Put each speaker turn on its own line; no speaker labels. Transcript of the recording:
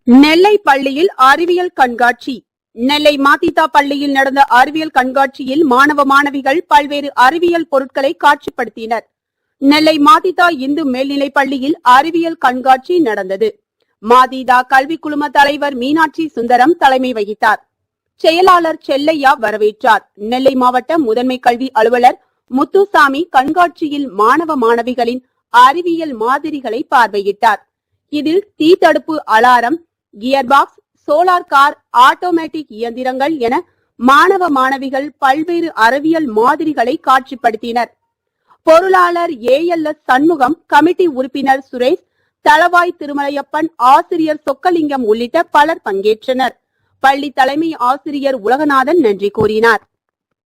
நெல்லை பள்ளியில் அறிவியல் கண்காட்சி. நெல்லை மாத்திதா பள்ளியில் நடந்த அறிவியல் கண்காட்சியில் மாணவ மாணவிகள் பல்வேறு அறிவியல் பொருட்களை காட்சிப்படுத்தினர். நெல்லை மாத்திதா இந்து மேல்நிலைப் பள்ளியில் அறிவியல் கண்காட்சி நடந்தது. மாத்திதா கல்வி குழும தலைவர் மீனாட்சி சுந்தரம் தலைமை வகித்தார். செயலாளர் செல்லையா வரவேற்றார். நெல்லை மாவட்ட முதன்மை கல்வி அலுவலர் முத்துசாமி கண்காட்சியில் மாணவ மாணவிகளின் அறிவியல் மாதிரிகளை பார்வையிட்டார். இதில் தீ தடுப்பு alarm, gear box, solar car, automatic இயந்திரங்கள் என மாணவ மாணவிகள் பல்வேறு அறிவியல் மாதிரிகளை காட்சிப்படுத்தினர். பொருளாளர் ALS சண்முகம், கமிட்டி உறுப்பினர் சுரேஷ், தளவாய் திருமலையப்பன், ஆசிரியர் சொக்கலிங்கம் உள்ளிட்ட பலர் பங்கேற்றனர். பள்ளி தலைமை ஆசிரியர் உலகநாதன் நன்றி கூறினார்.